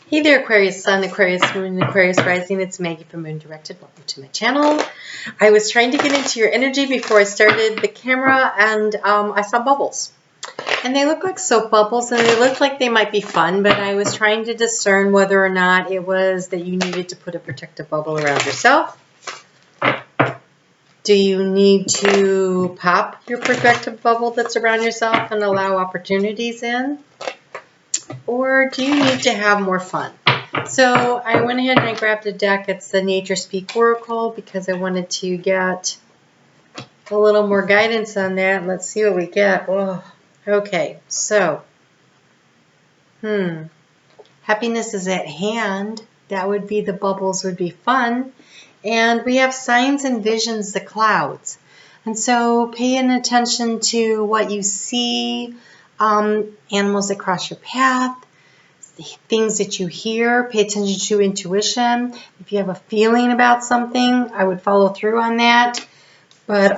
Hey there, Aquarius Sun, Aquarius Moon, Aquarius Rising. It's Maggie from Moon Directed. Welcome to my channel. I was trying to get into your energy before I started the camera, and I saw bubbles. And they look like soap bubbles, and they look like they might be fun, but I was trying to discern whether or not it was that you needed to put a protective bubble around yourself. Do you need to pop your protective bubble that's around yourself and allow opportunities in? Or do you need to have more fun? So I went ahead and I grabbed a deck. It's the Nature Speak Oracle because I wanted to get a little more guidance on that. Let's see what we get. Oh, okay, so, happiness is at hand. That would be the bubbles would be fun. And we have signs and visions, the clouds. And so paying attention to what you see, animals that cross your path, things that you hear, pay attention to intuition. If you have a feeling about something, I would follow through on that. But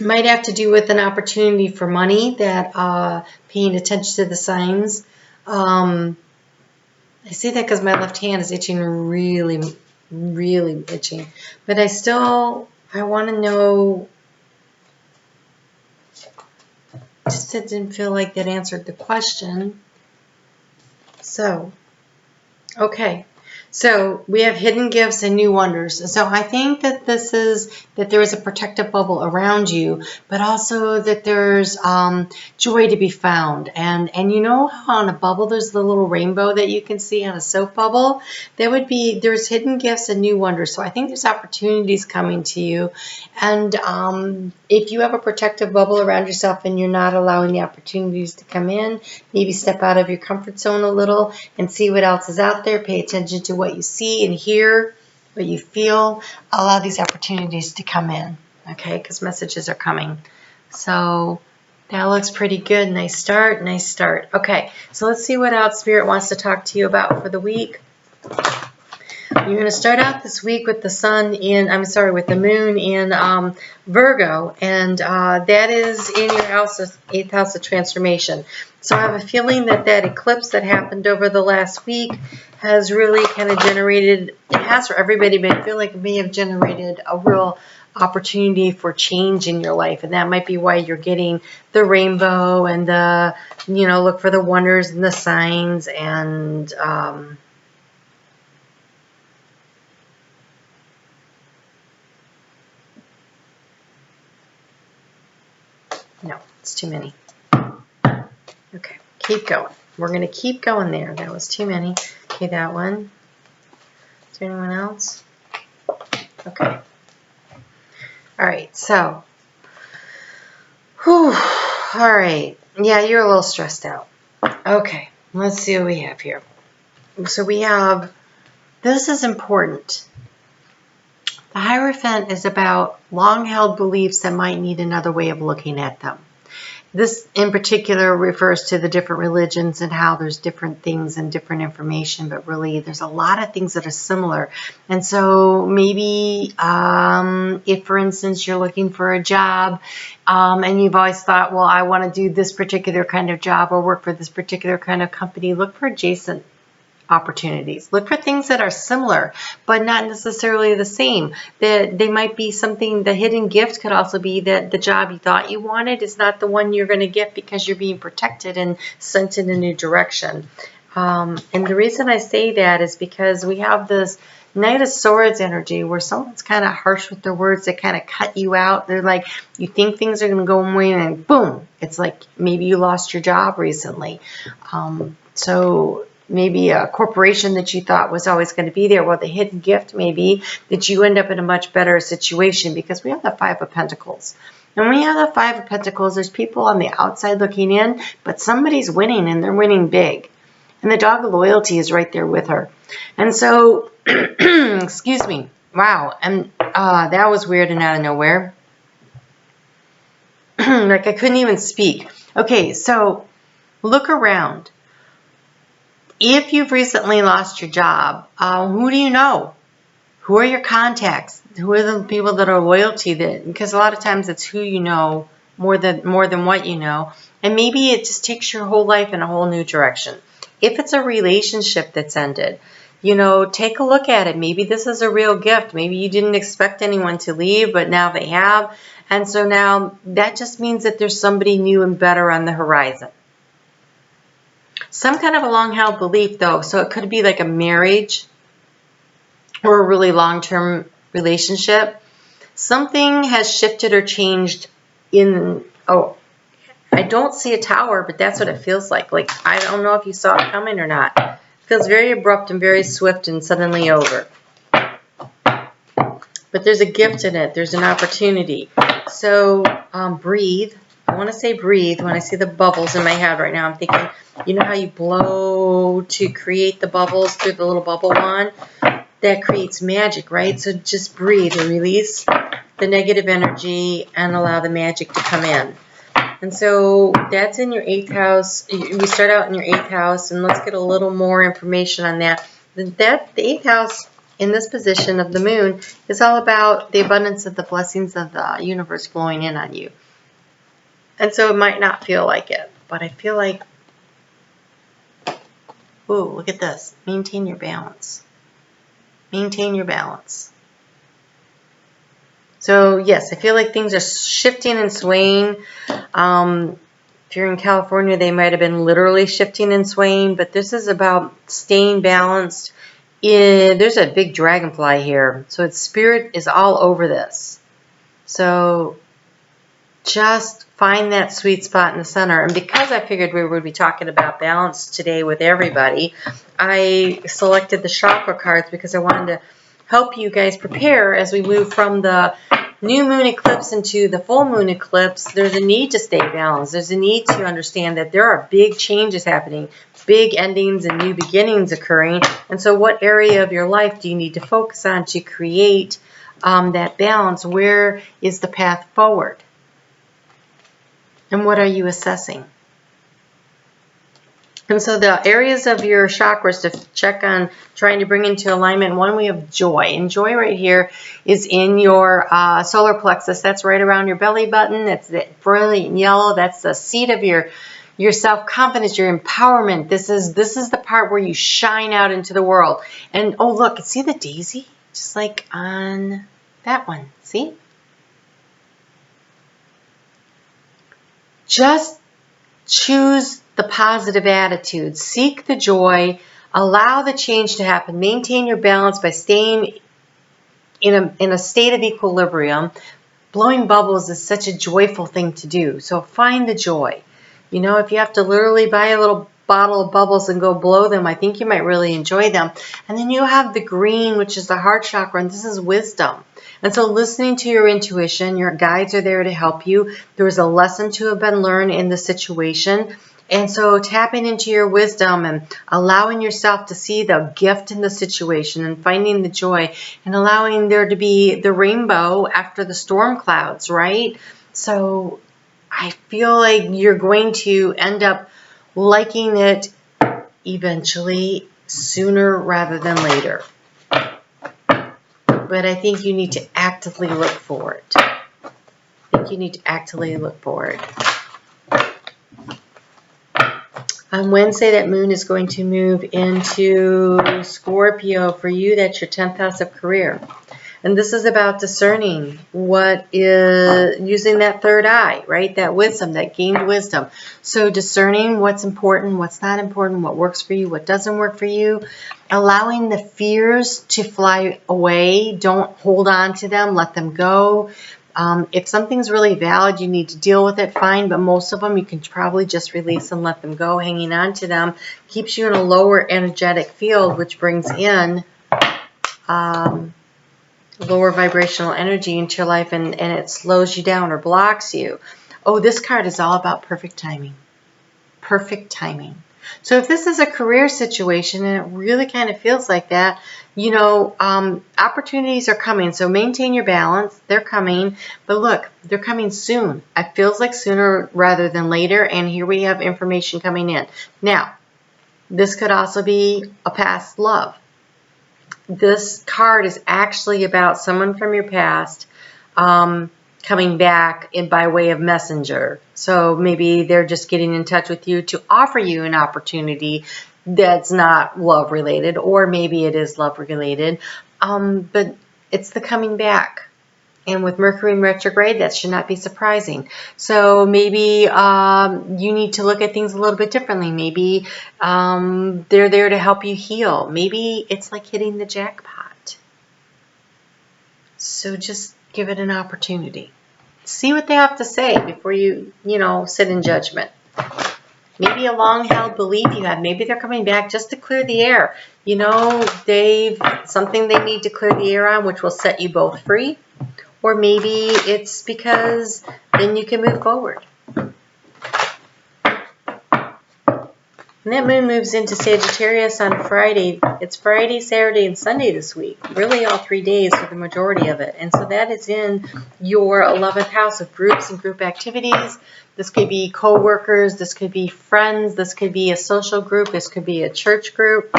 might have to do with an opportunity for money, that paying attention to the signs. I say that because my left hand is itching really, really itching. But I want to know. Just it didn't feel like that answered the question. So, okay. So we have hidden gifts and new wonders. So I think that this is that there is a protective bubble around you, but also that there's joy to be found. And you know how on a bubble there's the little rainbow that you can see on a soap bubble? That would be, there's hidden gifts and new wonders. So I think there's opportunities coming to you. And if you have a protective bubble around yourself and you're not allowing the opportunities to come in, maybe step out of your comfort zone a little and see what else is out there. Pay attention to what you see and hear, what you feel. Allow these opportunities to come in, okay, because messages are coming. So that looks pretty good. Nice start, nice start. Okay, so let's see what else Spirit wants to talk to you about for the week. You're going to start out this week with the sun in, with the moon in Virgo, and that is in your house, 8th house of transformation. So I have a feeling that that eclipse that happened over the last week has really kind of generated, it has for everybody, but I feel like it may have generated a real opportunity for change in your life. And that might be why you're getting the rainbow and the, look for the wonders and the signs and, no, it's too many. Okay, keep going. We're going to keep going there. That was too many. Okay, that one. Is there anyone else? Okay. All right, so. All right. Yeah, you're a little stressed out. Okay, let's see what we have here. So we have, this is important. The Hierophant is about long-held beliefs that might need another way of looking at them. This in particular refers to the different religions and how there's different things and different information, but really there's a lot of things that are similar. And so maybe if, for instance, you're looking for a job and you've always thought, well, I want to do this particular kind of job or work for this particular kind of company, look for adjacent opportunities. Look for things that are similar, but not necessarily the same. That they might be something, the hidden gift could also be that the job you thought you wanted is not the one you're going to get because you're being protected and sent in a new direction. And the reason I say that is because we have this Knight of Swords energy where someone's kind of harsh with their words. They kind of cut you out. They're like, you think things are going to go one way and boom. It's like maybe you lost your job recently. So maybe a corporation that you thought was always going to be there. Well, the hidden gift may be that you end up in a much better situation because we have the Five of Pentacles. And when we have the Five of Pentacles, there's people on the outside looking in, but somebody's winning and they're winning big. And the dog of loyalty is right there with her. And so, excuse me. Wow. And that was weird and out of nowhere. Like I couldn't even speak. Okay, so look around. If you've recently lost your job, who do you know? Who are your contacts? Who are the people that are loyal to you? Because a lot of times it's who you know more than what you know. And maybe it just takes your whole life in a whole new direction. If it's a relationship that's ended, you know, take a look at it. Maybe this is a real gift. Maybe you didn't expect anyone to leave, but now they have. And so now that just means that there's somebody new and better on the horizon. Some kind of a long-held belief, though. So it could be like a marriage or a really long-term relationship. Something has shifted or changed in, oh, I don't see a tower, but that's what it feels like. Like, I don't know if you saw it coming or not. It feels very abrupt and very swift and suddenly over. But there's a gift in it. There's an opportunity. So breathe. I want to say breathe when I see the bubbles in my head right now. I'm thinking, you know how you blow to create the bubbles through the little bubble wand? That creates magic, right? So just breathe and release the negative energy and allow the magic to come in. And so that's in your 8th house. We start out in your 8th house, and let's get a little more information on that. The 8th house in this position of the moon is all about the abundance of the blessings of the universe flowing in on you. And so it might not feel like it, but I feel like, ooh, look at this. Maintain your balance. Maintain your balance. So yes, I feel like things are shifting and swaying. If you're in California, they might have been literally shifting and swaying, but this is about staying balanced. There's a big dragonfly here, so its spirit is all over this. So just find that sweet spot in the center. And because I figured we would be talking about balance today with everybody, I selected the chakra cards because I wanted to help you guys prepare as we move from the new moon eclipse into the full moon eclipse. There's a need to stay balanced. There's a need to understand that there are big changes happening, big endings and new beginnings occurring. And so what area of your life do you need to focus on to create that balance? Where is the path forward? And what are you assessing? And so the areas of your chakras to check on trying to bring into alignment, one, we have joy. And joy right here is in your solar plexus. That's right around your belly button. That's the brilliant yellow. That's the seat of your self-confidence, your empowerment. This is the part where you shine out into the world. And oh, look, see the daisy? Just like on that one. See? Just choose the positive attitude. Seek the joy. Allow the change to happen. Maintain your balance by staying in a state of equilibrium. Blowing bubbles is such a joyful thing to do. So find the joy. You know, if you have to literally buy a little bottle of bubbles and go blow them, I think you might really enjoy them. And then you have the green, which is the heart chakra, and this is wisdom. And so listening to your intuition, your guides are there to help you. There was a lesson to have been learned in the situation. And so tapping into your wisdom and allowing yourself to see the gift in the situation and finding the joy and allowing there to be the rainbow after the storm clouds, right? So I feel like you're going to end up liking it eventually, sooner rather than later. But I think you need to actively look for it. On Wednesday, that moon is going to move into Scorpio. For you, that's your 10th house of career. And this is about discerning what is, using that third eye, right? That wisdom, that gained wisdom. So discerning what's important, what's not important, what works for you, what doesn't work for you. Allowing the fears to fly away. Don't hold on to them. Let them go. If something's really valid, you need to deal with it, fine. But most of them, you can probably just release and let them go. Hanging on to them keeps you in a lower energetic field, which brings in lower vibrational energy into your life, and it slows you down or blocks you. Oh, this card is all about perfect timing. Perfect timing. So if this is a career situation, and it really kind of feels like that, you know, opportunities are coming. So maintain your balance. They're coming. But look, they're coming soon. It feels like sooner rather than later. And here we have information coming in. Now, this could also be a past love. This card is actually about someone from your past coming back by way of messenger. So maybe they're just getting in touch with you to offer you an opportunity that's not love related, or maybe it is love related, but it's the coming back. And with Mercury in retrograde, that should not be surprising. So maybe you need to look at things a little bit differently. Maybe they're there to help you heal. Maybe it's like hitting the jackpot. So just give it an opportunity. See what they have to say before you sit in judgment. Maybe a long-held belief you have. Maybe they're coming back just to clear the air. Something they need to clear the air on, which will set you both free. Or maybe it's because then you can move forward. And that moon moves into Sagittarius on Friday. It's Friday, Saturday, and Sunday this week. Really all 3 days for the majority of it. And so that is in your 11th house of groups and group activities. This could be co-workers. This could be friends. This could be a social group. This could be a church group.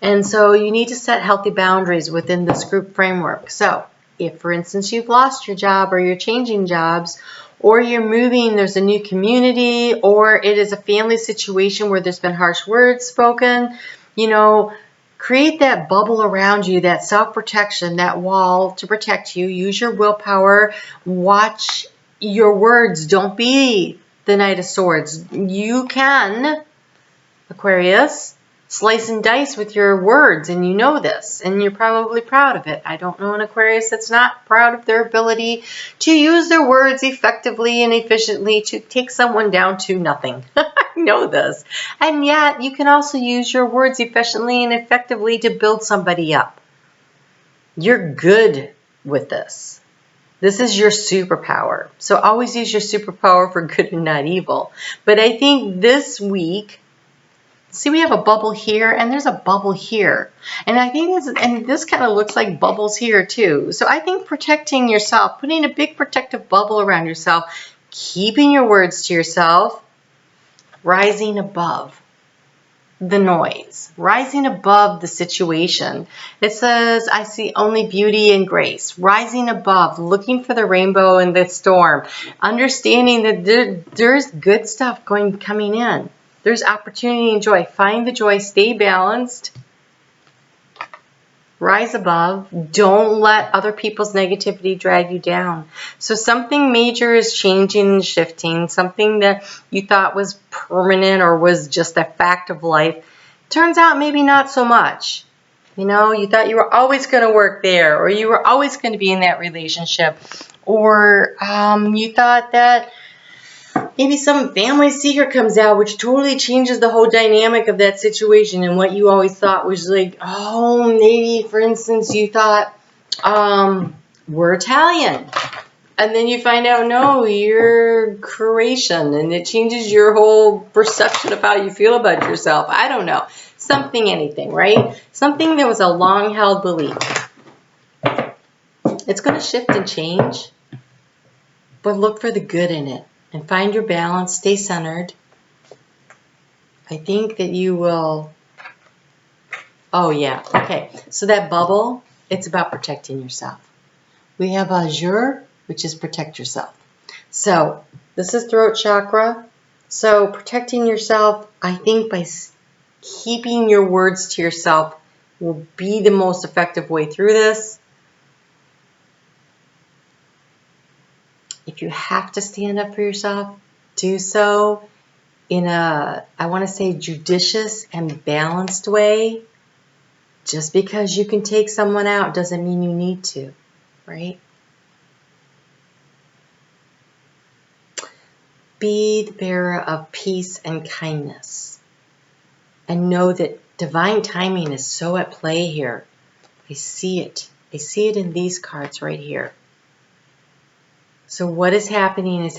And so you need to set healthy boundaries within this group framework. So if, for instance, you've lost your job or you're changing jobs, or you're moving, there's a new community, or it is a family situation where there's been harsh words spoken, create that bubble around you, that self-protection, that wall to protect you. Use your willpower. Watch your words. Don't be the Knight of Swords. You can, Aquarius, slice and dice with your words, and you know this, and you're probably proud of it. I don't know an Aquarius that's not proud of their ability to use their words effectively and efficiently to take someone down to nothing. I know this. And yet, you can also use your words efficiently and effectively to build somebody up. You're good with this. This is your superpower. So always use your superpower for good and not evil. But I think this week, see, we have a bubble here, and there's a bubble here. And I think this kind of looks like bubbles here too. So I think protecting yourself, putting a big protective bubble around yourself, keeping your words to yourself, rising above the noise, rising above the situation. It says, I see only beauty and grace, rising above, looking for the rainbow in the storm, understanding that there's good stuff coming in. There's opportunity and joy. Find the joy. Stay balanced. Rise above. Don't let other people's negativity drag you down. So something major is changing and shifting. Something that you thought was permanent or was just a fact of life. Turns out maybe not so much. You thought you were always going to work there, or you were always going to be in that relationship, or you thought that maybe some family secret comes out, which totally changes the whole dynamic of that situation. And what you always thought was like, maybe, for instance, you thought, we're Italian. And then you find out, no, you're Croatian. And it changes your whole perception of how you feel about yourself. I don't know. Something, anything, right? Something that was a long-held belief. It's going to shift and change. But look for the good in it. And find your balance, stay centered. I think that you will, okay. So that bubble, it's about protecting yourself. We have Azure, which is protect yourself. So this is throat chakra. So protecting yourself, I think by keeping your words to yourself will be the most effective way through this. If you have to stand up for yourself, do so in a, I want to say, judicious and balanced way. Just because you can take someone out doesn't mean you need to, right? Be the bearer of peace and kindness. And know that divine timing is so at play here. I see it. I see it in these cards right here. So what is happening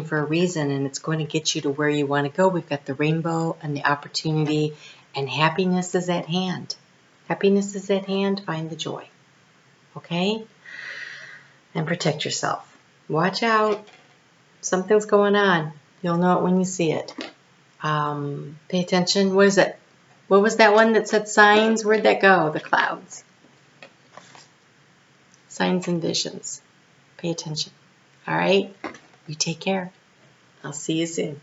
for a reason, and it's going to get you to where you want to go. We've got the rainbow and the opportunity, and happiness is at hand. Happiness is at hand. Find the joy. Okay? And protect yourself. Watch out. Something's going on. You'll know it when you see it. Pay attention. What is it? What was that one that said signs? Where'd that go? The clouds. Signs and visions. Pay attention. All right? You take care. I'll see you soon.